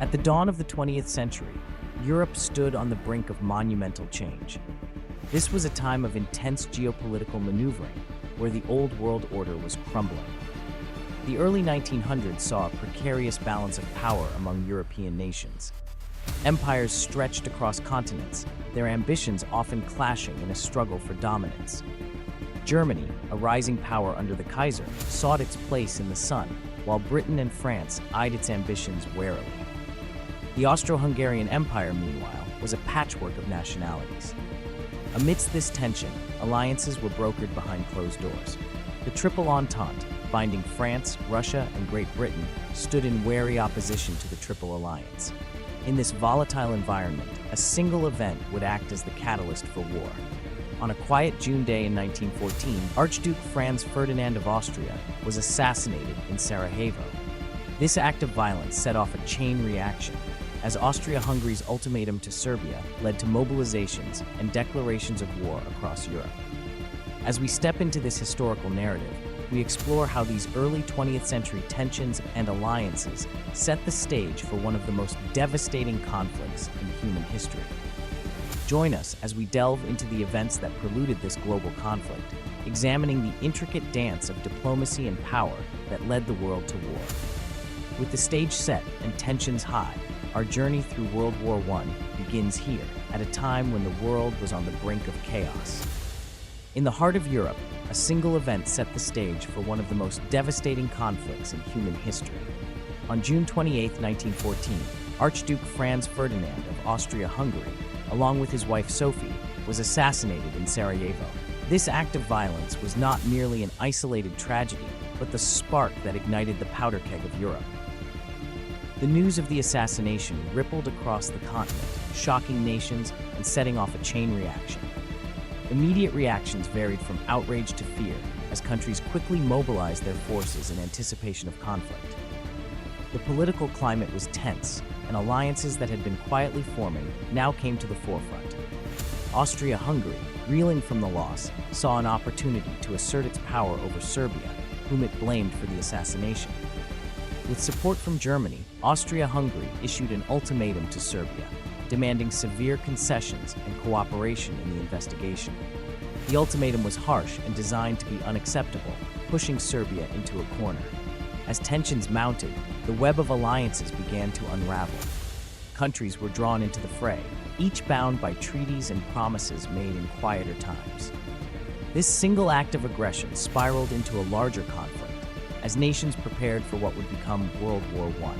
At the dawn of the 20th century, Europe stood on the brink of monumental change. This was a time of intense geopolitical maneuvering, where the old world order was crumbling. The early 1900s saw a precarious balance of power among European nations. Empires stretched across continents, their ambitions often clashing in a struggle for dominance. Germany, a rising power under the Kaiser, sought its place in the sun, while Britain and France eyed its ambitions warily. The Austro-Hungarian Empire, meanwhile, was a patchwork of nationalities. Amidst this tension, alliances were brokered behind closed doors. The Triple Entente, binding France, Russia, and Great Britain, stood in wary opposition to the Triple Alliance. In this volatile environment, a single event would act as the catalyst for war. On a quiet June day in 1914, Archduke Franz Ferdinand of Austria was assassinated in Sarajevo. This act of violence set off a chain reaction, as Austria-Hungary's ultimatum to Serbia led to mobilizations and declarations of war across Europe. As we step into this historical narrative, we explore how these early 20th century tensions and alliances set the stage for one of the most devastating conflicts in human history. Join us as we delve into the events that preluded this global conflict, examining the intricate dance of diplomacy and power that led the world to war. With the stage set and tensions high, our journey through World War I begins here, at a time when the world was on the brink of chaos. In the heart of Europe, a single event set the stage for one of the most devastating conflicts in human history. On June 28, 1914, Archduke Franz Ferdinand of Austria-Hungary, along with his wife Sophie, was assassinated in Sarajevo. This act of violence was not merely an isolated tragedy, but the spark that ignited the powder keg of Europe. The news of the assassination rippled across the continent, shocking nations and setting off a chain reaction. Immediate reactions varied from outrage to fear, as countries quickly mobilized their forces in anticipation of conflict. The political climate was tense, and alliances that had been quietly forming now came to the forefront. Austria-Hungary, reeling from the loss, saw an opportunity to assert its power over Serbia, whom it blamed for the assassination. With support from Germany, Austria-Hungary issued an ultimatum to Serbia, demanding severe concessions and cooperation in the investigation. The ultimatum was harsh and designed to be unacceptable, pushing Serbia into a corner. As tensions mounted, the web of alliances began to unravel. Countries were drawn into the fray, each bound by treaties and promises made in quieter times. This single act of aggression spiraled into a larger conflict, as nations prepared for what would become World War I.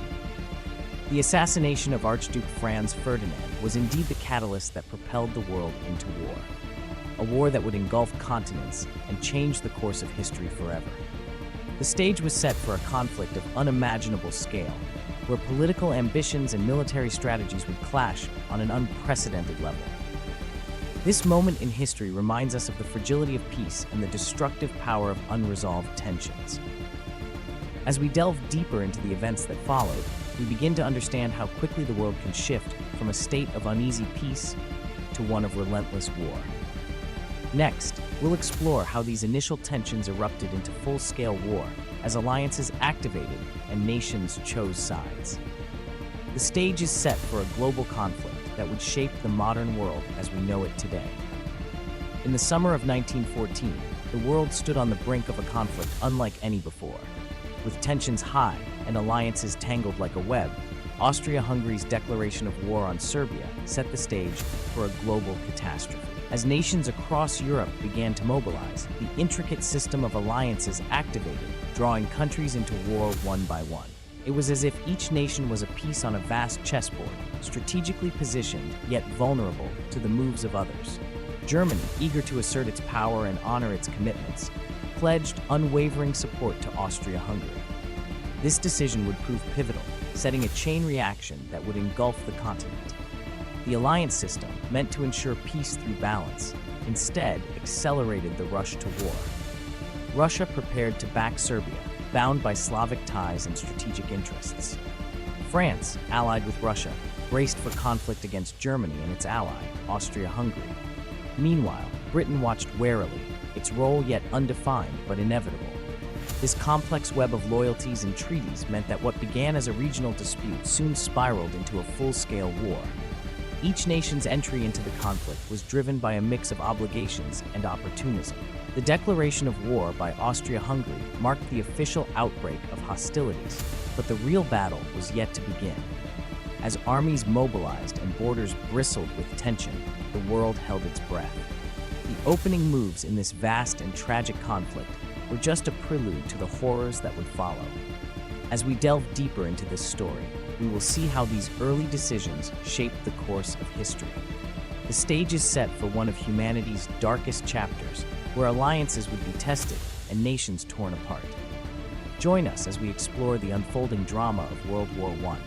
The assassination of Archduke Franz Ferdinand was indeed the catalyst that propelled the world into war. A war that would engulf continents and change the course of history forever. The stage was set for a conflict of unimaginable scale, where political ambitions and military strategies would clash on an unprecedented level. This moment in history reminds us of the fragility of peace and the destructive power of unresolved tensions. As we delve deeper into the events that followed, we begin to understand how quickly the world can shift from a state of uneasy peace to one of relentless war. Next, we'll explore how these initial tensions erupted into full-scale war as alliances activated and nations chose sides. The stage is set for a global conflict that would shape the modern world as we know it today. In the summer of 1914, the world stood on the brink of a conflict unlike any before. With tensions high and alliances tangled like a web, Austria-Hungary's declaration of war on Serbia set the stage for a global catastrophe. As nations across Europe began to mobilize, the intricate system of alliances activated, drawing countries into war one by one. It was as if each nation was a piece on a vast chessboard, strategically positioned yet vulnerable to the moves of others. Germany, eager to assert its power and honor its commitments, pledged unwavering support to Austria-Hungary. This decision would prove pivotal, setting a chain reaction that would engulf the continent. The alliance system, meant to ensure peace through balance, instead accelerated the rush to war. Russia prepared to back Serbia, bound by Slavic ties and strategic interests. France, allied with Russia, braced for conflict against Germany and its ally, Austria-Hungary. Meanwhile, Britain watched warily, its role yet undefined but inevitable. This complex web of loyalties and treaties meant that what began as a regional dispute soon spiraled into a full-scale war. Each nation's entry into the conflict was driven by a mix of obligations and opportunism. The declaration of war by Austria-Hungary marked the official outbreak of hostilities, but the real battle was yet to begin. As armies mobilized and borders bristled with tension, the world held its breath. The opening moves in this vast and tragic conflict were just a prelude to the horrors that would follow. As we delve deeper into this story, we will see how these early decisions shaped the course of history. The stage is set for one of humanity's darkest chapters, where alliances would be tested and nations torn apart. Join us as we explore the unfolding drama of World War I.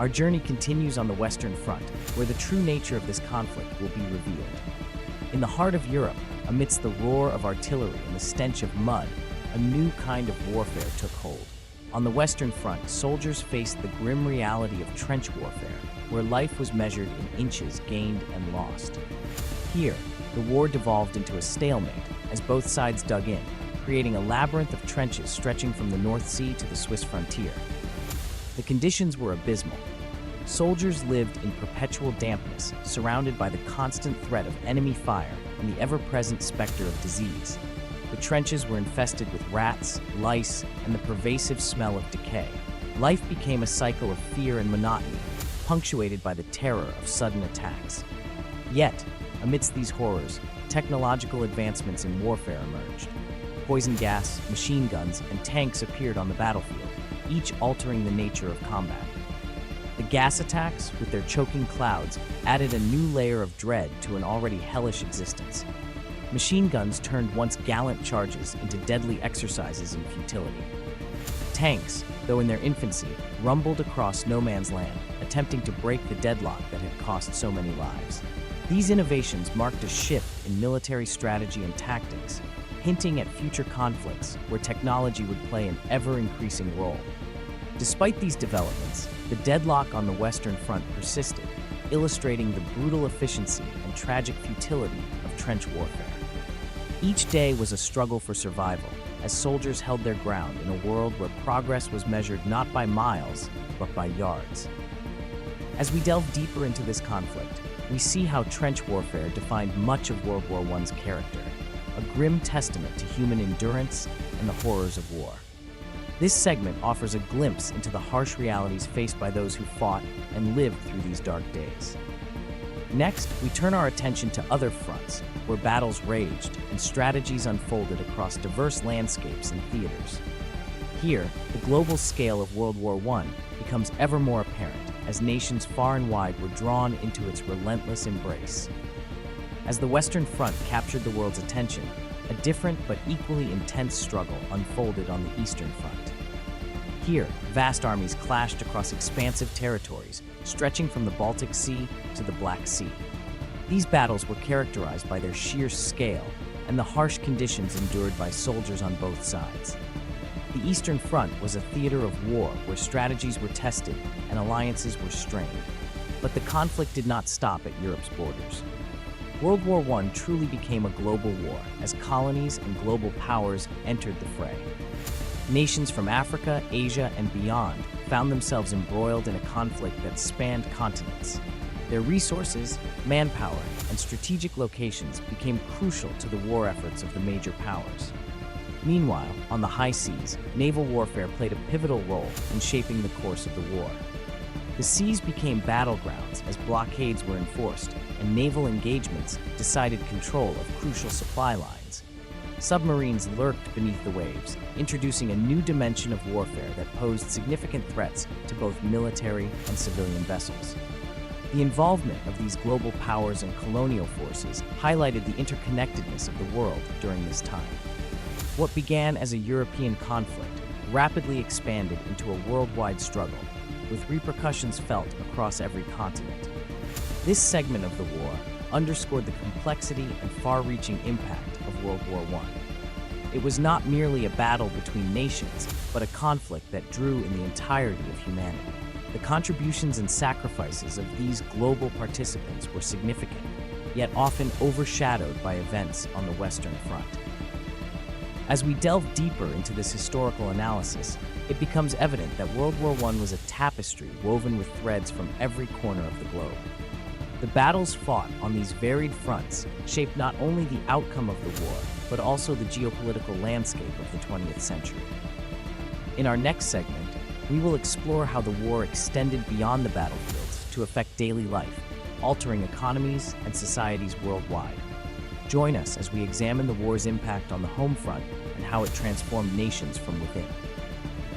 Our journey continues on the Western Front, where the true nature of this conflict will be revealed. In the heart of Europe, amidst the roar of artillery and the stench of mud, a new kind of warfare took hold. On the Western Front, soldiers faced the grim reality of trench warfare, where life was measured in inches gained and lost. Here, the war devolved into a stalemate as both sides dug in, creating a labyrinth of trenches stretching from the North Sea to the Swiss frontier. The conditions were abysmal. Soldiers lived in perpetual dampness, surrounded by the constant threat of enemy fire and the ever-present specter of disease. The trenches were infested with rats, lice, and the pervasive smell of decay. Life became a cycle of fear and monotony, punctuated by the terror of sudden attacks. Yet, amidst these horrors, technological advancements in warfare emerged. Poison gas, machine guns, and tanks appeared on the battlefield, each altering the nature of combat. The gas attacks, with their choking clouds, added a new layer of dread to an already hellish existence. Machine guns turned once gallant charges into deadly exercises in futility. Tanks, though in their infancy, rumbled across no man's land, attempting to break the deadlock that had cost so many lives. These innovations marked a shift in military strategy and tactics, hinting at future conflicts where technology would play an ever-increasing role. Despite these developments, the deadlock on the Western Front persisted, illustrating the brutal efficiency and tragic futility of trench warfare. Each day was a struggle for survival, as soldiers held their ground in a world where progress was measured not by miles, but by yards. As we delve deeper into this conflict, we see how trench warfare defined much of World War I's character, a grim testament to human endurance and the horrors of war. This segment offers a glimpse into the harsh realities faced by those who fought and lived through these dark days. Next, we turn our attention to other fronts, where battles raged and strategies unfolded across diverse landscapes and theaters. Here, the global scale of World War I becomes ever more apparent as nations far and wide were drawn into its relentless embrace. As the Western Front captured the world's attention, a different but equally intense struggle unfolded on the Eastern Front. Here, vast armies clashed across expansive territories, stretching from the Baltic Sea to the Black Sea. These battles were characterized by their sheer scale and the harsh conditions endured by soldiers on both sides. The Eastern Front was a theater of war where strategies were tested and alliances were strained. But the conflict did not stop at Europe's borders. World War I truly became a global war as colonies and global powers entered the fray. Nations from Africa, Asia, and beyond found themselves embroiled in a conflict that spanned continents. Their resources, manpower, and strategic locations became crucial to the war efforts of the major powers. Meanwhile, on the high seas, naval warfare played a pivotal role in shaping the course of the war. The seas became battlegrounds as blockades were enforced, and naval engagements decided control of crucial supply lines. Submarines lurked beneath the waves, introducing a new dimension of warfare that posed significant threats to both military and civilian vessels. The involvement of these global powers and colonial forces highlighted the interconnectedness of the world during this time. What began as a European conflict rapidly expanded into a worldwide struggle, with repercussions felt across every continent. This segment of the war underscored the complexity and far-reaching impact of World War I. It was not merely a battle between nations, but a conflict that drew in the entirety of humanity. The contributions and sacrifices of these global participants were significant, yet often overshadowed by events on the Western Front. As we delve deeper into this historical analysis, it becomes evident that World War I was a tapestry woven with threads from every corner of the globe. The battles fought on these varied fronts shaped not only the outcome of the war, but also the geopolitical landscape of the 20th century. In our next segment, we will explore how the war extended beyond the battlefields to affect daily life, altering economies and societies worldwide. Join us as we examine the war's impact on the home front and how it transformed nations from within.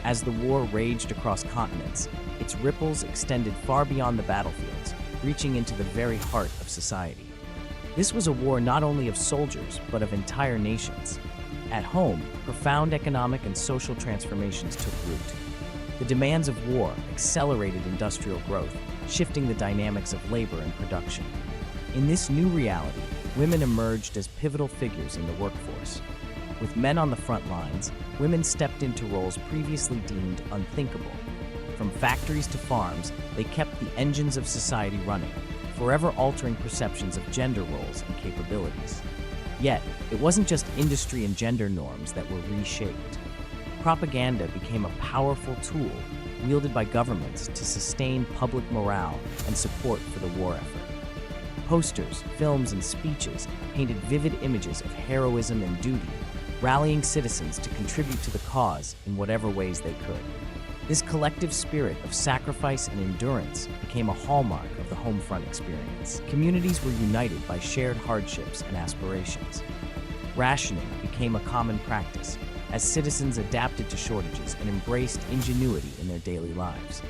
As the war raged across continents, its ripples extended far beyond the battlefields, reaching into the very heart of society. This was a war not only of soldiers, but of entire nations. At home, profound economic and social transformations took root. The demands of war accelerated industrial growth, shifting the dynamics of labor and production. In this new reality, women emerged as pivotal figures in the workforce. With men on the front lines, women stepped into roles previously deemed unthinkable. From factories to farms, they kept the engines of society running, forever altering perceptions of gender roles and capabilities. Yet, it wasn't just industry and gender norms that were reshaped. Propaganda became a powerful tool wielded by governments to sustain public morale and support for the war effort. Posters, films, and speeches painted vivid images of heroism and duty, rallying citizens to contribute to the cause in whatever ways they could. This collective spirit of sacrifice and endurance became a hallmark of the home front experience. Communities were united by shared hardships and aspirations. Rationing became a common practice as citizens adapted to shortages and embraced ingenuity in their daily lives.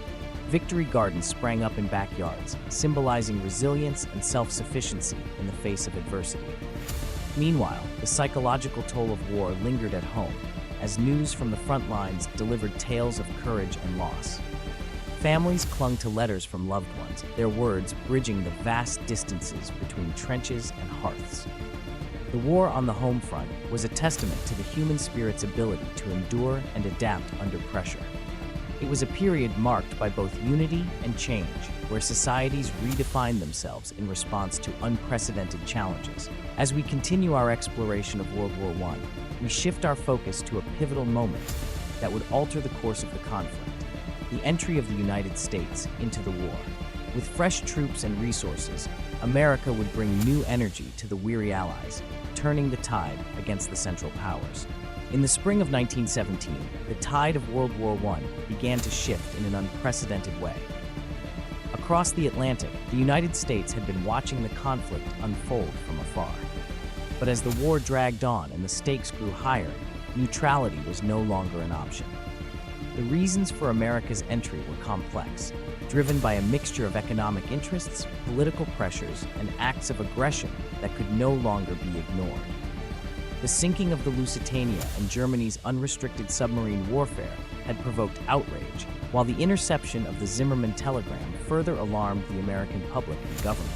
Victory gardens sprang up in backyards, symbolizing resilience and self-sufficiency in the face of adversity. Meanwhile, the psychological toll of war lingered at home, as news from the front lines delivered tales of courage and loss. Families clung to letters from loved ones, their words bridging the vast distances between trenches and hearths. The war on the home front was a testament to the human spirit's ability to endure and adapt under pressure. It was a period marked by both unity and change, where societies redefined themselves in response to unprecedented challenges. As we continue our exploration of World War I, we shift our focus to a pivotal moment that would alter the course of the conflict: the entry of the United States into the war. With fresh troops and resources, America would bring new energy to the weary Allies, turning the tide against the Central Powers. In the spring of 1917, the tide of World War I began to shift in an unprecedented way. Across the Atlantic, the United States had been watching the conflict unfold from afar. But as the war dragged on and the stakes grew higher, neutrality was no longer an option. The reasons for America's entry were complex, driven by a mixture of economic interests, political pressures, and acts of aggression that could no longer be ignored. The sinking of the Lusitania and Germany's unrestricted submarine warfare had provoked outrage, while the interception of the Zimmermann telegram further alarmed the American public and government.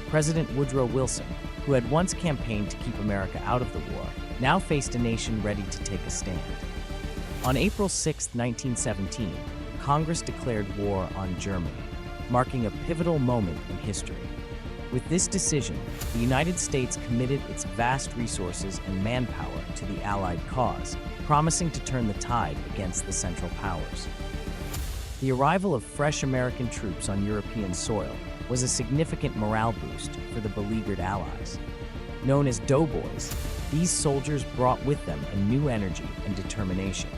President Woodrow Wilson, who had once campaigned to keep America out of the war, now faced a nation ready to take a stand. On April 6, 1917, Congress declared war on Germany, marking a pivotal moment in history. With this decision, the United States committed its vast resources and manpower to the Allied cause, promising to turn the tide against the Central Powers. The arrival of fresh American troops on European soil was a significant morale boost for the beleaguered Allies. Known as doughboys, these soldiers brought with them a new energy and determination.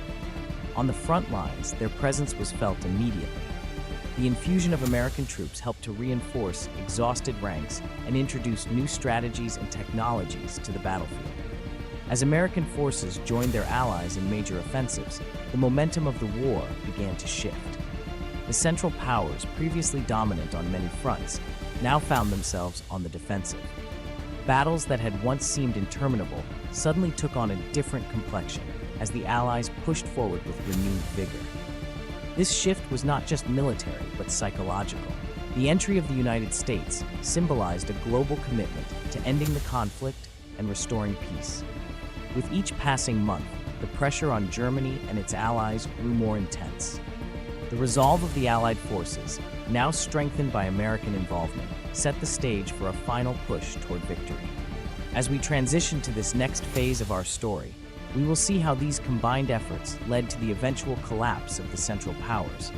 On the front lines, their presence was felt immediately. The infusion of American troops helped to reinforce exhausted ranks and introduce new strategies and technologies to the battlefield. As American forces joined their allies in major offensives, the momentum of the war began to shift. The Central Powers, previously dominant on many fronts, now found themselves on the defensive. Battles that had once seemed interminable suddenly took on a different complexion as the Allies pushed forward with renewed vigor. This shift was not just military, but psychological. The entry of the United States symbolized a global commitment to ending the conflict and restoring peace. With each passing month, the pressure on Germany and its allies grew more intense. The resolve of the Allied forces, now strengthened by American involvement, set the stage for a final push toward victory. As we transition to this next phase of our story, We will see how these combined efforts led to the eventual collapse of the Central Powers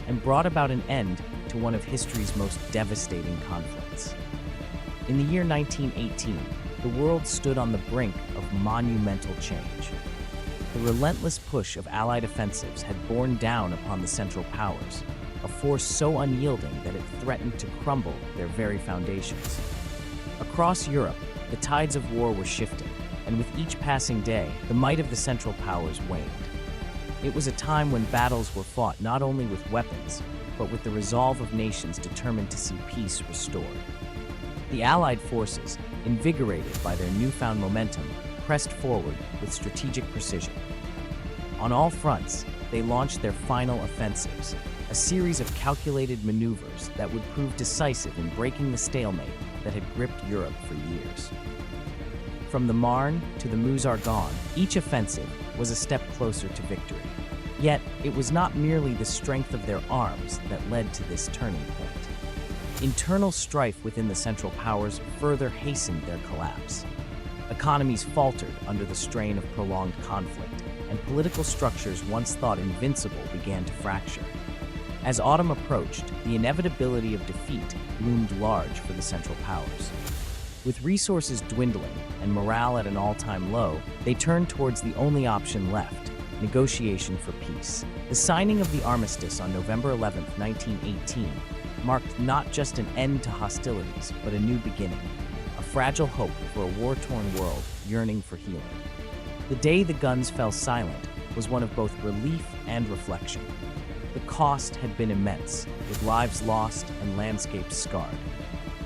and brought about an end to one of history's most devastating conflicts. In the year 1918, the world stood on the brink of monumental change. The relentless push of Allied offensives had borne down upon the Central Powers, a force so unyielding that it threatened to crumble their very foundations. Across Europe, the tides of war were shifting, and with each passing day, the might of the Central Powers waned. It was a time when battles were fought not only with weapons, but with the resolve of nations determined to see peace restored. The Allied forces, invigorated by their newfound momentum, pressed forward with strategic precision. On all fronts, they launched their final offensives, a series of calculated maneuvers that would prove decisive in breaking the stalemate that had gripped Europe for years. From the Marne to the Meuse-Argonne, each offensive was a step closer to victory. Yet, it was not merely the strength of their arms that led to this turning point. Internal strife within the Central Powers further hastened their collapse. Economies faltered under the strain of prolonged conflict, and political structures once thought invincible began to fracture. As autumn approached, the inevitability of defeat loomed large for the Central Powers. With resources dwindling and morale at an all-time low, they turned towards the only option left: negotiation for peace. The signing of the armistice on November 11, 1918, marked not just an end to hostilities, but a new beginning, a fragile hope for a war-torn world yearning for healing. The day the guns fell silent was one of both relief and reflection. The cost had been immense, with lives lost and landscapes scarred.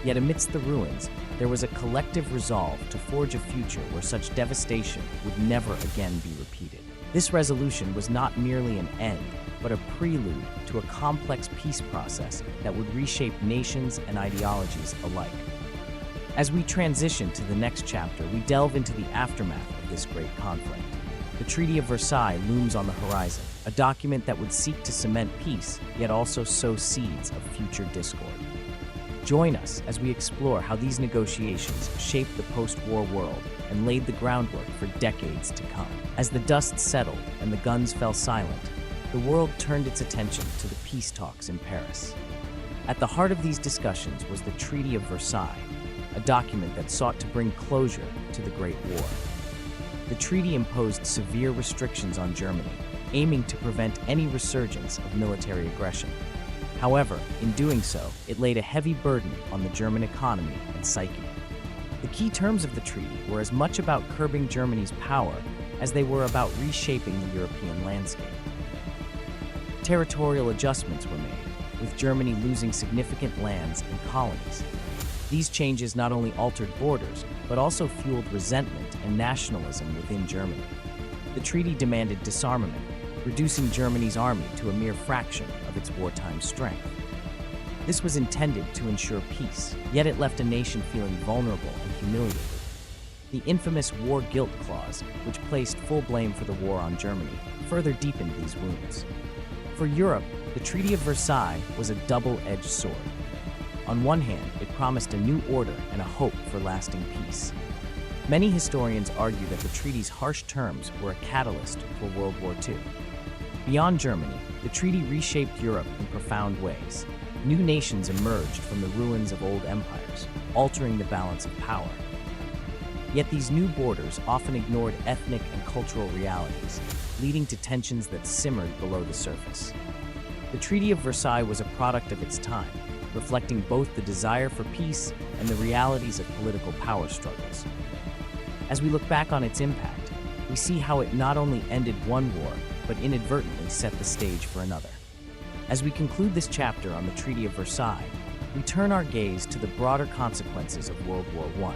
Yet amidst the ruins, there was a collective resolve to forge a future where such devastation would never again be repeated. This resolution was not merely an end, but a prelude to a complex peace process that would reshape nations and ideologies alike. As we transition to the next chapter, we delve into the aftermath of this great conflict. The Treaty of Versailles looms on the horizon, a document that would seek to cement peace, yet also sow seeds of future discord. Join us as we explore how these negotiations shaped the post-war world and laid the groundwork for decades to come. As the dust settled and the guns fell silent, the world turned its attention to the peace talks in Paris. At the heart of these discussions was the Treaty of Versailles, a document that sought to bring closure to the Great War. The treaty imposed severe restrictions on Germany, aiming to prevent any resurgence of military aggression. However, in doing so, it laid a heavy burden on the German economy and psyche. The key terms of the treaty were as much about curbing Germany's power as they were about reshaping the European landscape. Territorial adjustments were made, with Germany losing significant lands and colonies. These changes not only altered borders, but also fueled resentment and nationalism within Germany. The treaty demanded disarmament, reducing Germany's army to a mere fraction of its wartime strength. This was intended to ensure peace, yet it left a nation feeling vulnerable and humiliated. The infamous war guilt clause, which placed full blame for the war on Germany, further deepened these wounds. For Europe, the Treaty of Versailles was a double-edged sword. On one hand, it promised a new order and a hope for lasting peace. Many historians argue that the treaty's harsh terms were a catalyst for World War II. Beyond Germany, the treaty reshaped Europe in profound ways. New nations emerged from the ruins of old empires, altering the balance of power. Yet these new borders often ignored ethnic and cultural realities, leading to tensions that simmered below the surface. The Treaty of Versailles was a product of its time, reflecting both the desire for peace and the realities of political power struggles. As we look back on its impact, we see how it not only ended one war, but inadvertently set the stage for another. As we conclude this chapter on the Treaty of Versailles, we turn our gaze to the broader consequences of World War I.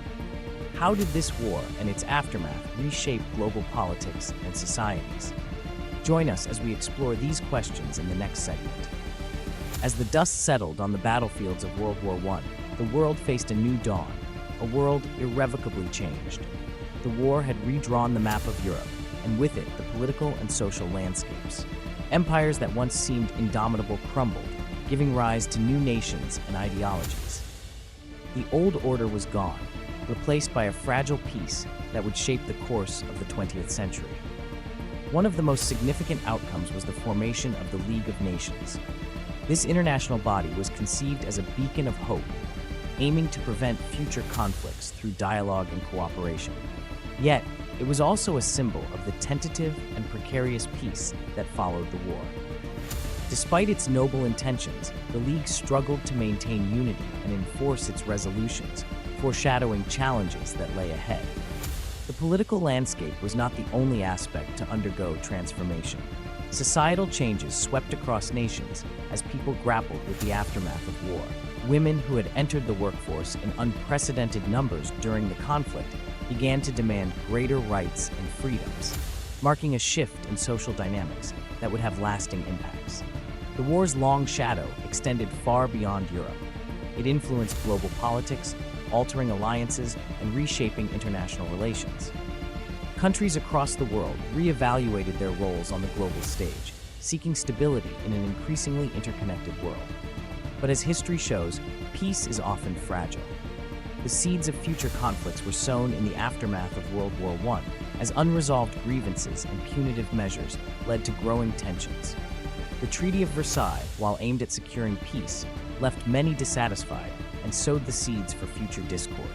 How did this war and its aftermath reshape global politics and societies? Join us as we explore these questions in the next segment. As the dust settled on the battlefields of World War I, the world faced a new dawn, a world irrevocably changed. The war had redrawn the map of Europe, and with it, the political and social landscapes. Empires that once seemed indomitable crumbled, giving rise to new nations and ideologies. The old order was gone, replaced by a fragile peace that would shape the course of the 20th century. One of the most significant outcomes was the formation of the League of Nations. This international body was conceived as a beacon of hope, aiming to prevent future conflicts through dialogue and cooperation. Yet, it was also a symbol of the tentative and precarious peace that followed the war. Despite its noble intentions, the League struggled to maintain unity and enforce its resolutions, foreshadowing challenges that lay ahead. The political landscape was not the only aspect to undergo transformation. Societal changes swept across nations as people grappled with the aftermath of war. Women who had entered the workforce in unprecedented numbers during the conflict began to demand greater rights and freedoms, marking a shift in social dynamics that would have lasting impacts. The war's long shadow extended far beyond Europe. It influenced global politics, altering alliances and reshaping international relations. Countries across the world reevaluated their roles on the global stage, seeking stability in an increasingly interconnected world. But as history shows, peace is often fragile. The seeds of future conflicts were sown in the aftermath of World War I, as unresolved grievances and punitive measures led to growing tensions. The Treaty of Versailles, while aimed at securing peace, left many dissatisfied and sowed the seeds for future discord.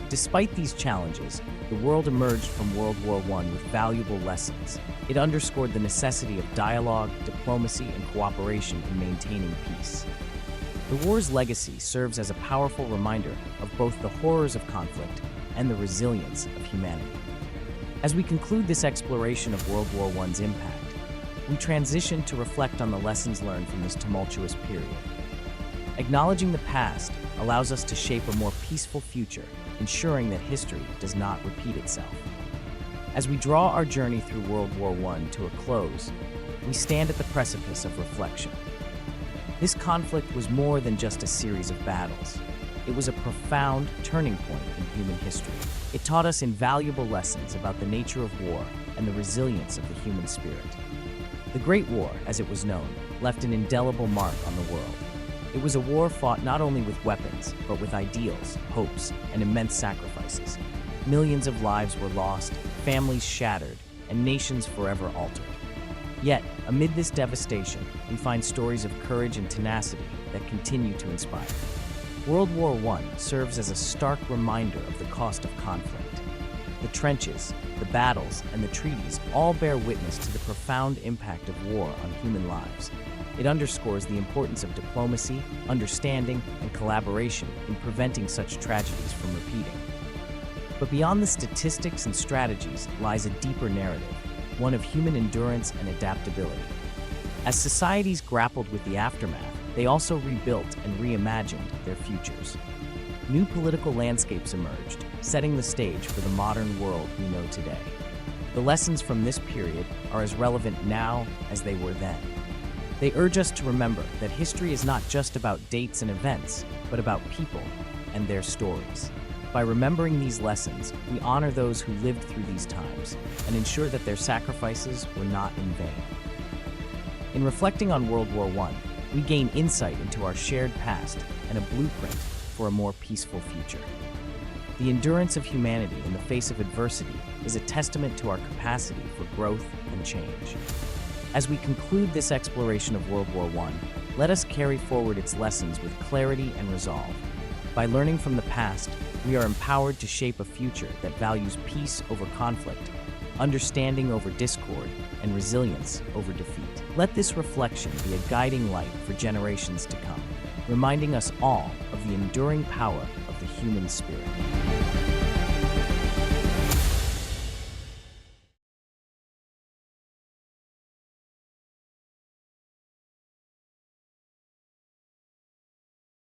Despite these challenges, the world emerged from World War I with valuable lessons. It underscored the necessity of dialogue, diplomacy, and cooperation in maintaining peace. The war's legacy serves as a powerful reminder of both the horrors of conflict and the resilience of humanity. As we conclude this exploration of World War I's impact, we transition to reflect on the lessons learned from this tumultuous period. Acknowledging the past allows us to shape a more peaceful future, ensuring that history does not repeat itself. As we draw our journey through World War I to a close, we stand at the precipice of reflection. This conflict was more than just a series of battles. It was a profound turning point in human history. It taught us invaluable lessons about the nature of war and the resilience of the human spirit. The Great War, as it was known, left an indelible mark on the world. It was a war fought not only with weapons, but with ideals, hopes, and immense sacrifices. Millions of lives were lost, families shattered, and nations forever altered. Yet, amid this devastation, we find stories of courage and tenacity that continue to inspire. World War I serves as a stark reminder of the cost of conflict. The trenches, the battles, and the treaties all bear witness to the profound impact of war on human lives. It underscores the importance of diplomacy, understanding, and collaboration in preventing such tragedies from repeating. But beyond the statistics and strategies lies a deeper narrative, one of human endurance and adaptability. As societies grappled with the aftermath, they also rebuilt and reimagined their futures. New political landscapes emerged, setting the stage for the modern world we know today. The lessons from this period are as relevant now as they were then. They urge us to remember that history is not just about dates and events, but about people and their stories. By remembering these lessons, we honor those who lived through these times and ensure that their sacrifices were not in vain. In reflecting on World War I, we gain insight into our shared past and a blueprint for a more peaceful future. The endurance of humanity in the face of adversity is a testament to our capacity for growth and change. As we conclude this exploration of World War I, let us carry forward its lessons with clarity and resolve. By learning from the past, we are empowered to shape a future that values peace over conflict, understanding over discord, and resilience over defeat. Let this reflection be a guiding light for generations to come, reminding us all of the enduring power of the human spirit.